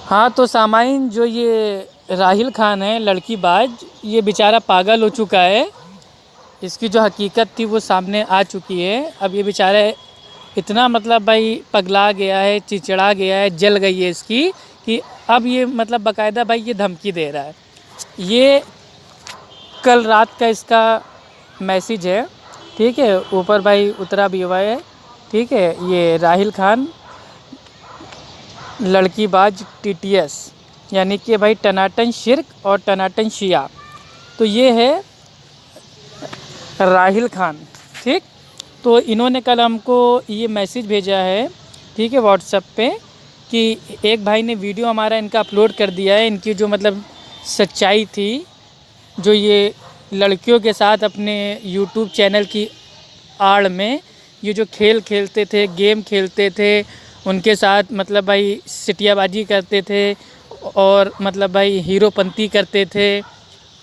हाँ तो सामाइन, जो ये राहिल खान है लड़की बाज, ये बेचारा पागल हो चुका है। इसकी जो हकीकत थी वो सामने आ चुकी है। अब ये बेचारा इतना मतलब भाई पगला गया है, चिचड़ा गया है, जल गई है इसकी, कि अब ये मतलब बाकायदा भाई ये धमकी दे रहा है। ये कल रात का इसका मैसेज है, ठीक है, ऊपर भाई उतरा भी हुआ है, ठीक है। ये राहिल खान लड़कीबाज टीटीएस, यानी कि भाई टनाटन शिर्क और टनाटन शिया। तो ये है राहिल खान, ठीक। तो इन्होंने कल हमको ये मैसेज भेजा है, ठीक है, व्हाट्सएप पे, कि एक भाई ने वीडियो हमारा इनका अपलोड कर दिया है। इनकी जो मतलब सच्चाई थी, जो ये लड़कियों के साथ अपने यूट्यूब चैनल की आड़ में ये जो खेल खेलते थे, गेम खेलते थे, उनके साथ मतलब भाई सिटियाबाजी करते थे और मतलब भाई हीरोपंती करते थे।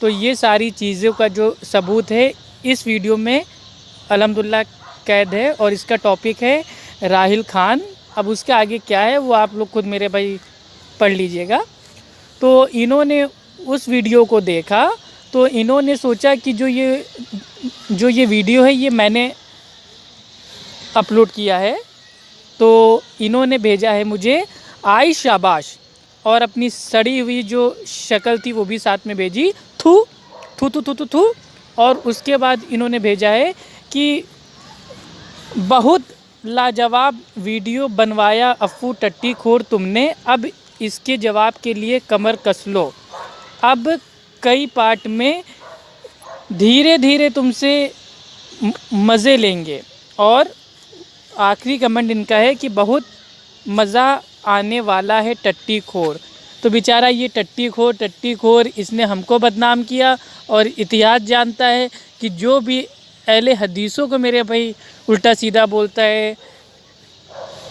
तो ये सारी चीज़ों का जो सबूत है इस वीडियो में अल्हम्दुलिल्लाह कैद है, और इसका टॉपिक है राहिल खान। अब उसके आगे क्या है वो आप लोग खुद मेरे भाई पढ़ लीजिएगा। तो इन्होंने उस वीडियो को देखा, तो इन्होंने सोचा कि जो ये वीडियो है ये मैंने अपलोड किया है। तो इन्होंने भेजा है मुझे आई शाबाश, और अपनी सड़ी हुई जो शक्ल थी वो भी साथ में भेजी, थू थू थू थू थू थू। और उसके बाद इन्होंने भेजा है कि बहुत लाजवाब वीडियो बनवाया अफ़ू टट्टी खोर तुमने, अब इसके जवाब के लिए कमर कस लो। अब कई पार्ट में धीरे धीरे तुमसे मज़े लेंगे। और आखिरी कमेंट इनका है कि बहुत मज़ा आने वाला है टट्टी खोर। तो बेचारा ये टट्टी खोर इसने हमको बदनाम किया, और इतिहास जानता है कि जो भी अहले हदीसों को मेरे भाई उल्टा सीधा बोलता है,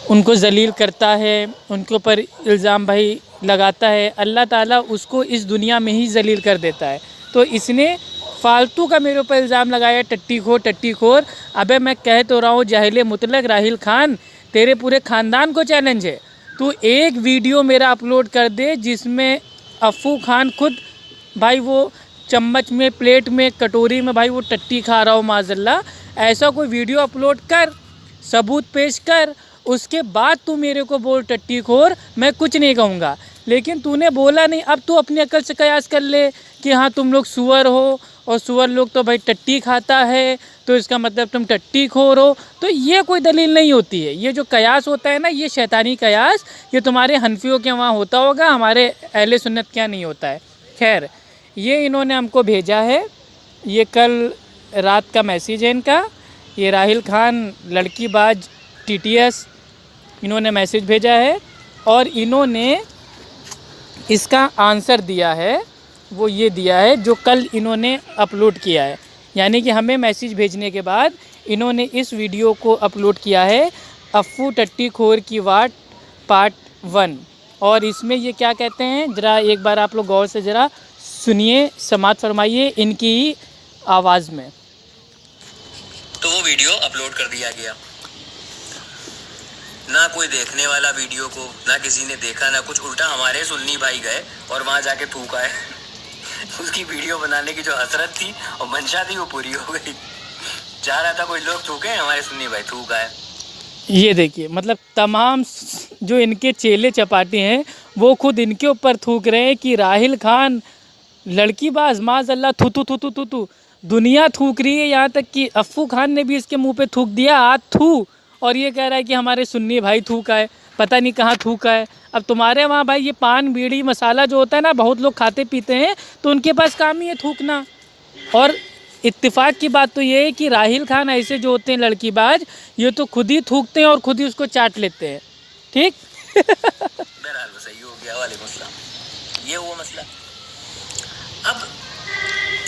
उनको जलील करता है, उनके ऊपर इल्ज़ाम भाई लगाता है, अल्लाह ताला उसको इस दुनिया में ही जलील कर देता है। तो इसने फालतू का मेरे ऊपर इल्ज़ाम लगाया, टट्टी खोर। अबे मैं कह तो रहा हूँ जाहिल मुतलक राहिल खान, तेरे पूरे ख़ानदान को चैलेंज है, तू एक वीडियो मेरा अपलोड कर दे जिसमें अफ़ू खान खुद भाई वो चम्मच में, प्लेट में, कटोरी में भाई वो टट्टी खा रहा हो माज़ल्ला। ऐसा कोई वीडियो अपलोड कर, सबूत पेश कर, उसके बाद तू मेरे को बोल टट्टी खोर, मैं कुछ नहीं कहूँगा। लेकिन तूने बोला नहीं, अब तू अपनी अकल से कयास कर ले कि हाँ तुम लोग सुअर हो, और सुअर लोग तो भाई टट्टी खाता है, तो इसका मतलब तुम टट्टी खोर हो। तो ये कोई दलील नहीं होती है। ये जो कयास होता है ना, ये शैतानी कयास, ये तुम्हारे हनफियों के वहाँ होता होगा, हमारे अहले सुन्नत क्या नहीं होता है। खैर, ये इन्होंने हमको भेजा है, ये कल रात का मैसेज है इनका। ये राहिल खान लड़कीबाज टीटीएस, इन्होंने मैसेज भेजा है, और इन्होंने इसका आंसर दिया है, वो ये दिया है जो कल इन्होंने अपलोड किया है। यानी कि हमें मैसेज भेजने के बाद इन्होंने इस वीडियो को अपलोड किया है, अफ़ू टट्टी खोर की वाट पार्ट 1। और इसमें ये क्या कहते हैं, ज़रा एक बार आप लोग गौर से ज़रा सुनिए, समात फरमाइए इनकी आवाज़ में। तो वो वीडियो अपलोड कर दिया गया, ना कोई देखने वाला वीडियो को, ना किसी ने देखा, ना कुछ। उल्टा हमारे सुन्नी भाई गए और वहाँ जाके थूका है। उसकी वीडियो बनाने की जो हसरत थी और मंशा थी वो पूरी हो गई। चाह रहा था कोई लोग थूके, हमारे सुन्नी भाई थूका है। ये देखिए, मतलब तमाम जो इनके चेले चपाटे हैं वो खुद इनके ऊपर थूक रहे हैं कि राहिल खान लड़कीबाज माज़ल्ला, थू थू थू थू थू थू। दुनिया थूक रही है, यहाँ तक कि अफ़ू खान ने भी इसके मुंह पे थूक दिया, आज थू। और ये कह रहा है कि हमारे सुन्नी भाई थूका है, पता नहीं कहाँ थूका है। अब तुम्हारे वहाँ भाई ये पान बीड़ी मसाला जो होता है ना, बहुत लोग खाते पीते हैं, तो उनके पास काम ही है थूकना। और इत्तेफाक की बात तो ये है कि राहिल खान ऐसे जो होते हैं लड़कीबाज, ये तो खुद ही थूकते हैं और खुद ही उसको चाट लेते हैं, ठीक। बहरहाल सही हो गया, वालेकुम अस्सलाम। ये हुआ मसला। अब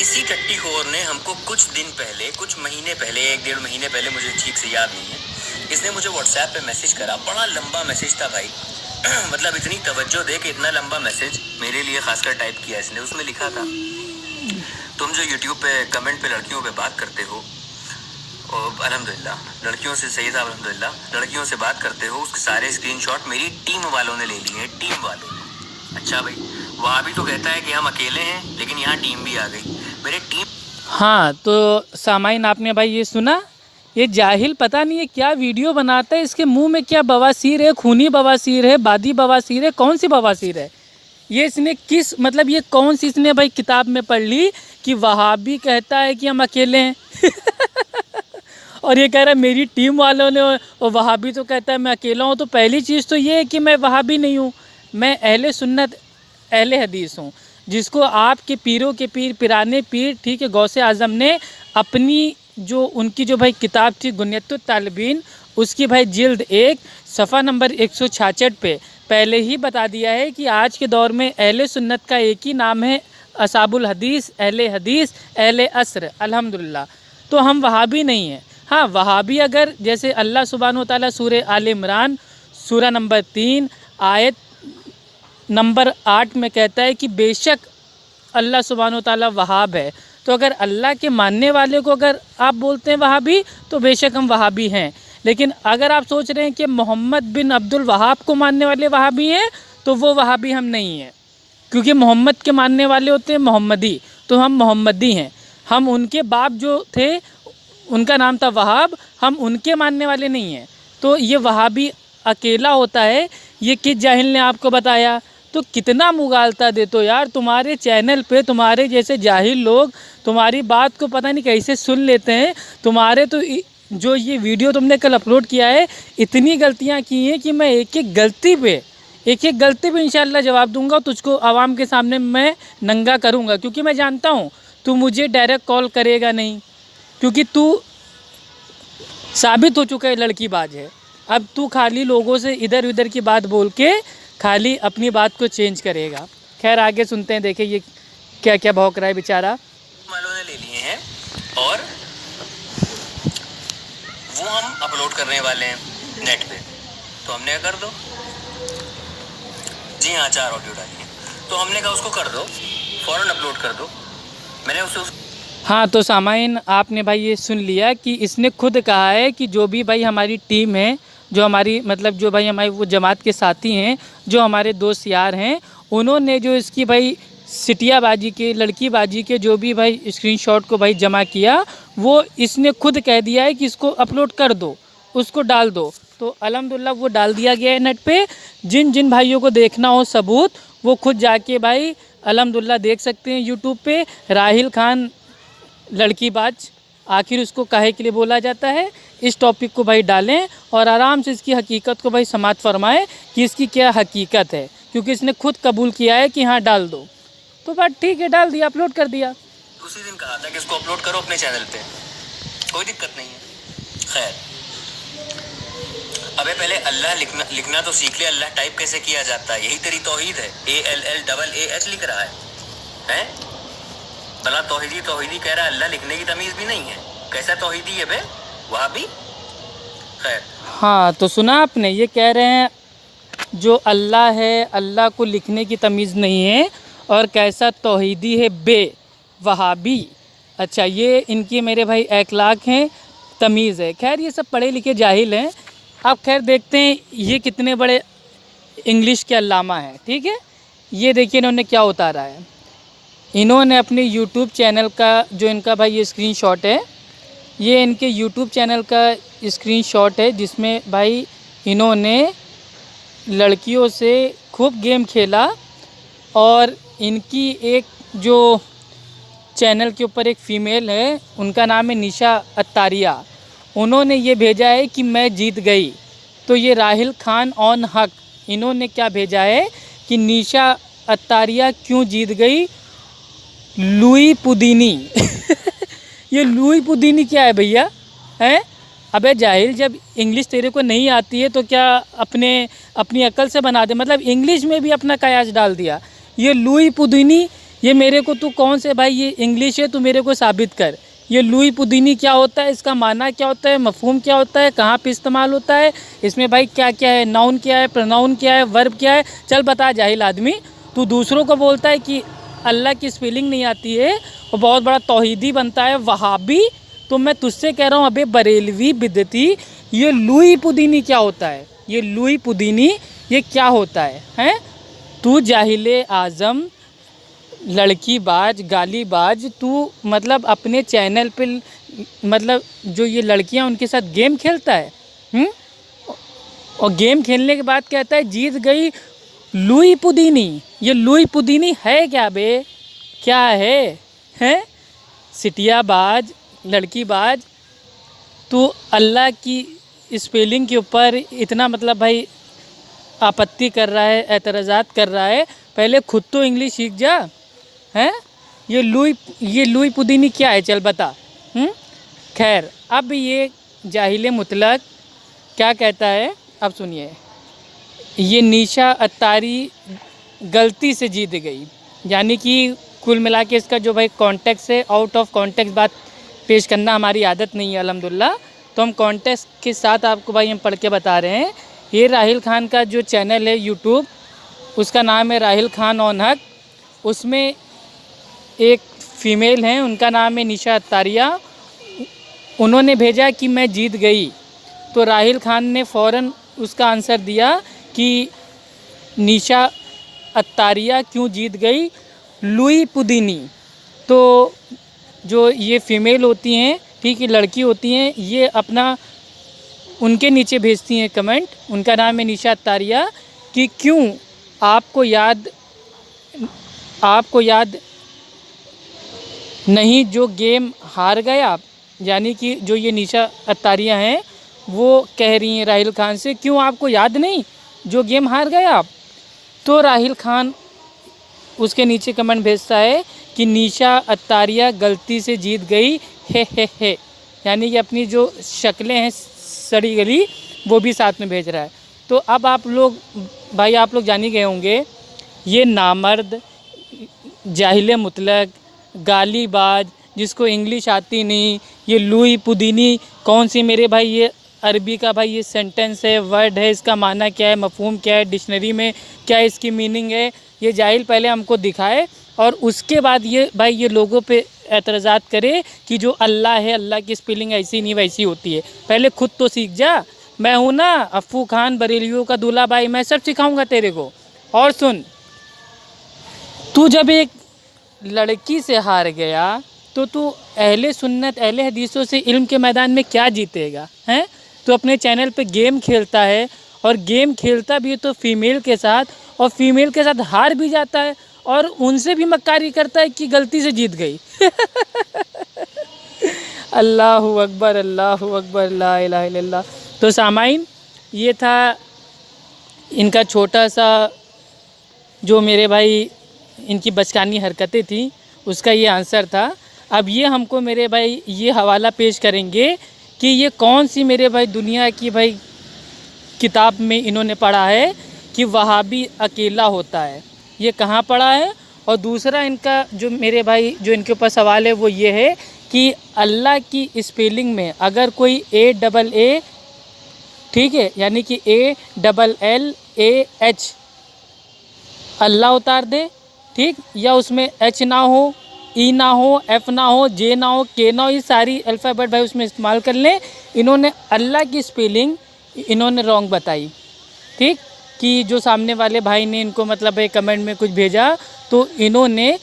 इसी टट्टी खोर ने हमको कुछ दिन पहले, कुछ महीने पहले, 1-1.5 महीने पहले, मुझे ठीक से याद नहीं है, इसने मुझे व्हाट्सएप पे मैसेज करा। बड़ा लंबा मैसेज था भाई। मतलब इतनी तवज्जो दे के इतना लंबा मैसेज मेरे लिए खासकर टाइप किया इसने। उसमें लिखा था, तुम जो यूट्यूब पे कमेंट पे लड़कियों पे बात करते हो, और अल्हम्दुलिल्लाह लड़कियों से, सही था अल्हम्दुलिल्लाह, लड़कियों से बात करते हो, उसके सारे स्क्रीनशॉट मेरी टीम वालों ने ले लिए हैं, टीम वालों। अच्छा भाई, वहाँ भी तो कहता है कि हम अकेले हैं, लेकिन यहाँ टीम भी आ गई। मेरे टीम हाँ तो सामाइन आपने भाई ये सुना, ये जाहिल पता नहीं है क्या वीडियो बनाता है, इसके मुंह में क्या बवासीर है, खूनी बवासीर है, बादी बवासीर है, कौन सी बवासीर है ये, इसने किस मतलब ये कौन सी इसने भाई किताब में पढ़ ली कि वहाबी कहता है कि हम अकेले हैं और ये कह रहा है मेरी टीम वालों ने, और वहाबी तो कहता है मैं अकेला हूँ। तो पहली चीज़ तो ये है कि मैं वहाबी नहीं हूँ, मैं अहले सुन्नत अहले हदीस हूँ, जिसको आपके पीरों के पीर पिराने पीर ठीक है गौसे आज़म ने अपनी जो उनकी जो भाई किताब थी गुनियतुत तालिबीन, उसकी भाई जिल्द 1 सफ़ा नंबर 166 पे पहले ही बता दिया है कि आज के दौर में अहले सुन्नत का एक ही नाम है असाबुल हदीस, अहले असर अल्हम्दुलिल्लाह। तो हम वहाबी नहीं हैं। हाँ वहाबी अगर जैसे अल्लाह सुब्हानहू व तआला सूरह आल इमरान सूरा नंबर 3 आयत नंबर 8 में कहता है कि बेशक अल्लाह सुब्हानहू व तआला वहाब है, तो अगर अल्लाह के मानने वाले को अगर आप बोलते हैं वहाबी तो बेशक हम वहाबी हैं। लेकिन अगर आप सोच रहे हैं कि मोहम्मद बिन अब्दुल वहाब को मानने वाले वहाबी हैं तो वो वहाबी हम नहीं हैं, क्योंकि मोहम्मद के मानने वाले होते हैं मोहम्मदी, तो हम मोहम्मदी हैं। हम उनके बाप जो थे उनका नाम था वहाब, हम उनके मानने वाले नहीं हैं। तो ये वहाबी अकेला होता है, ये किस जाहिल ने आपको बताया? तो कितना मुगालता दे तो यार, तुम्हारे चैनल पे तुम्हारे जैसे जाहिल लोग तुम्हारी बात को पता नहीं कैसे सुन लेते हैं। तुम्हारे तो जो ये वीडियो तुमने कल अपलोड किया है, इतनी गलतियां की हैं कि मैं एक एक गलती पे इंशाल्लाह जवाब दूंगा, तुझको आवाम के सामने मैं नंगा करूंगा, क्योंकि मैं जानता हूं तू मुझे डायरेक्ट कॉल करेगा नहीं, क्योंकि तू साबित हो चुका है लड़कीबाज है। अब तू खाली लोगों से इधर उधर की बात बोल के खाली अपनी बात को चेंज करेगा। खैर आगे सुनते हैं, देखिए ये क्या क्या भौंक रहा है बेचारा। वालों ने ले लिए हैं और वो हम अपलोड करने वाले हैं नेट पे, तो हमने कर दो। जी हाँ 4 ऑडियो डाली है, तो हमने कहा उसको कर दो, फ़ौरन अपलोड कर दो। मैंने उससे हाँ तो सामाइन आपने भाई ये सुन लिया कि इसने खुद कहा है कि जो भी भाई हमारी टीम है, जो हमारी मतलब जो भाई हमारी वो जमात के साथी हैं, जो हमारे दोस्त यार हैं, उन्होंने जो इसकी भाई सिटियाबाजी के लड़कीबाजी के जो भी भाई स्क्रीनशॉट को भाई जमा किया, वो इसने खुद कह दिया है कि इसको अपलोड कर दो, उसको डाल दो। तो अल्हम्दुलिल्लाह वो डाल दिया गया है नेट पे। जिन जिन भाइयों को देखना हो सबूत, वो खुद जाके भाई अल्हम्दुलिल्लाह देख सकते हैं यूट्यूब पे। राहिल खान लड़कीबाज आखिर उसको काहे के लिए बोला जाता है, इस टॉपिक को भाई डालें और आराम से इसकी हकीकत को भाई समात फरमाएं कि इसकी क्या हकीकत है, क्योंकि इसने खुद कबूल किया है कि हाँ डाल दो। तो बात ठीक है, डाल दिया, अपलोड कर दिया। उसी दिन कहा था कि इसको अपलोड करो अपने चैनल पे, कोई दिक्कत नहीं है। खैर अबे पहले अल्लाह लिखना तो सीख ले, अल्लाह टाइप कैसे किया जाता है, यही तेरी तौहीद है। ALLAAH लिख रहा है? भला तौहीदी कह रहा है, अल्लाह लिखने की तमीज़ भी नहीं है। कैसा तौहीदी है बे वहाबी? खैर हाँ तो सुना आपने, ये कह रहे हैं जो अल्लाह है अल्लाह को लिखने की तमीज़ नहीं है, और कैसा तौहीदी है बे वहाबी। अच्छा ये इनकी मेरे भाई अखलाक हैं, तमीज़ है। खैर ये सब पढ़े लिखे जाहिल हैं। अब खैर देखते हैं ये कितने बड़े इंग्लिश के अल्लामा हैं। ठीक है, ये देखिए इन्होंने क्या उतारा है। इन्होंने अपने यूट्यूब चैनल का जो इनका भाई ये स्क्रीनशॉट है, ये इनके यूट्यूब चैनल का स्क्रीनशॉट है, जिसमें भाई इन्होंने लड़कियों से खूब गेम खेला, और इनकी एक जो चैनल के ऊपर एक फ़ीमेल है, उनका नाम है निशा अत्तारिया। उन्होंने ये भेजा है कि मैं जीत गई। तो ये राहिल खान ऑन हक, इन्होंने क्या भेजा है कि निशा अत्तारिया क्यों जीत गई, लुई पुदीनी ये लुई पुदीनी क्या है भैया? हैं अबे जाहिल, जब इंग्लिश तेरे को नहीं आती है तो क्या अपनी अकल से बना दे, मतलब इंग्लिश में भी अपना कयास डाल दिया। ये लुई पुदीनी, ये मेरे को तू कौन से भाई ये इंग्लिश है, तू मेरे को साबित कर। ये लुई पुदीनी क्या होता है, इसका माना क्या होता है, मफहूम क्या होता है, कहाँ पे इस्तेमाल होता है, इसमें भाई क्या क्या है, नाउन क्या है, प्रोनाउन क्या है, वर्ब क्या है, चल बता जाहिल आदमी। तू दूसरों को बोलता है कि अल्लाह की स्पेलिंग नहीं आती है, और बहुत बड़ा तौहीदी बनता है वहाबी। तो मैं तुझसे कह रहा हूँ अबे बरेलवी बिदती, ये लुई पुदीनी क्या होता है, ये लुई पुदीनी ये क्या होता है? हैं तू जाहिले आज़म, लड़की बाज, गाली बाज, तू मतलब अपने चैनल पे मतलब जो ये लड़कियां उनके साथ गेम खेलता है। और गेम खेलने के बाद कहता है जीत गई लुई पुदीनी। ये लुई पुदीनी है क्या बे, क्या है? हैं सिटियाबाज, लड़की बाज। तू अल्लाह की स्पेलिंग के ऊपर इतना मतलब भाई आपत्ति कर रहा है, एतराज़ात कर रहा है। पहले खुद तो इंग्लिश सीख जा। हैं ये लुई पुदीनी क्या है, चल बता। खैर, अब ये जाहिले मुतलक क्या कहता है, अब सुनिए। ये निशा अत्तारी गलती से जीत गई, यानी कि कुल मिला के इसका जो भाई कॉन्टेक्स्ट है, आउट ऑफ कॉन्टेक्स्ट बात पेश करना हमारी आदत नहीं है अल्हम्दुलिल्लाह। तो हम कॉन्टेक्स्ट के साथ आपको भाई हम पढ़ के बता रहे हैं। ये राहिल खान का जो चैनल है यूट्यूब, उसका नाम है राहिल खान ऑन हक। उसमें एक फ़ीमेल हैं, उनका नाम है निशा अत्तारिया। उन्होंने भेजा कि मैं जीत गई, तो राहिल खान ने फ़ौरन उसका आंसर दिया कि निशा अत्तारिया क्यों जीत गई, लुई पुदीनी। तो जो ये फ़ीमेल होती हैं, ठीक है, लड़की होती हैं, ये अपना उनके नीचे भेजती हैं कमेंट। उनका नाम है निशा अत्तारिया कि क्यों आपको याद नहीं जो गेम हार गए आप। यानी कि जो ये निशा अत्तारिया हैं वो कह रही हैं राहिल खान से, क्यों आपको याद नहीं जो गेम हार गए आप। तो राहिल खान उसके नीचे कमेंट भेजता है कि निशा अत्तारिया गलती से जीत गई, हे। यानी कि अपनी जो शक्लें हैं सड़ी गली वो भी साथ में भेज रहा है। तो अब आप लोग जान ही गए होंगे, ये नामर्द, जाहिले मुतलक, गालीबाज, जिसको इंग्लिश आती नहीं, ये लुई पुदीनी कौन सी मेरे भाई, ये अरबी का भाई ये सेंटेंस है, वर्ड है, इसका माना क्या है, मफहूम क्या है, डिक्शनरी में क्या इसकी मीनिंग है, ये जाहिल पहले हमको दिखाए और उसके बाद ये भाई ये लोगों पे एतराज़ात करे कि जो अल्लाह है, अल्लाह की स्पेलिंग ऐसी नहीं वैसी होती है। पहले खुद तो सीख जा। मैं हूँ ना अफ़ू खान बरेलियों का दूल्हा भाई, मैं सब सिखाऊंगा तेरे को। और सुन, तू जब एक लड़की से हार गया तो तू अहले सुन्नत अहले हदीसों से इल्म के मैदान में क्या जीतेगा, हैं? तो अपने चैनल पे गेम खेलता है और गेम खेलता भी है तो फ़ीमेल के साथ, और फ़ीमेल के साथ हार भी जाता है और उनसे भी मक्कारी करता है कि गलती से जीत गई। अल्लाहु अकबर, ला इलाहा इल्लल्लाह। तो सामाइन, ये था इनका छोटा सा जो मेरे भाई इनकी बचकानी हरकतें थी, उसका ये आंसर था। अब ये हमको मेरे भाई ये हवाला पेश करेंगे कि ये कौन सी मेरे भाई दुनिया की भाई किताब में इन्होंने पढ़ा है कि वहाबी अकेला होता है। ये कहाँ पढ़ा है? और दूसरा इनका जो मेरे भाई जो इनके ऊपर सवाल है वो ये है कि अल्लाह की स्पेलिंग में अगर कोई AA, ठीक है, यानी कि ALLAH अल्लाह उतार दे, ठीक, या उसमें H ना हो, E ना हो, F ना हो, J ना हो, K ना हो, ये सारी अल्फ़ाबेट भाई उसमें इस्तेमाल कर लें। इन्होंने अल्लाह की स्पेलिंग इन्होंने रॉन्ग बताई, ठीक, कि जो सामने वाले भाई ने इनको मतलब भाई कमेंट में कुछ भेजा तो इन्होंने,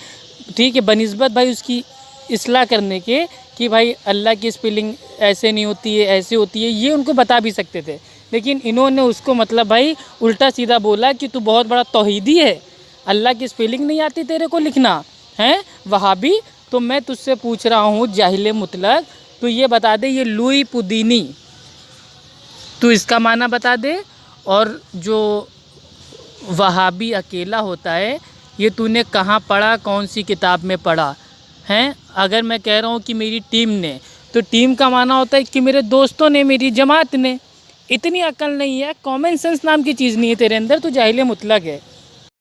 ठीक है, बनिस्बत भाई उसकी इस्लाह करने के कि भाई अल्लाह की स्पेलिंग ऐसे नहीं होती है, ऐसे होती है, ये उनको बता भी सकते थे, लेकिन इन्होंने उसको मतलब भाई उल्टा सीधा बोला कि तू बहुत बड़ा तौहीदी है, अल्लाह की स्पेलिंग नहीं आती तेरे को लिखना है, वहाबी। तो मैं तुझसे पूछ रहा हूँ जाहिले मुतलक, तो ये बता दे ये लुई पुदीनी, तू इसका माना बता दे, और जो वहाबी अकेला होता है ये तूने कहाँ पढ़ा, कौन सी किताब में पढ़ा है? अगर मैं कह रहा हूँ कि मेरी टीम ने, तो टीम का माना होता है कि मेरे दोस्तों ने, मेरी जमात ने। इतनी अकल नहीं है, कॉमन सेंस नाम की चीज़ नहीं है तेरे अंदर, तो जाहिले मुतलक है।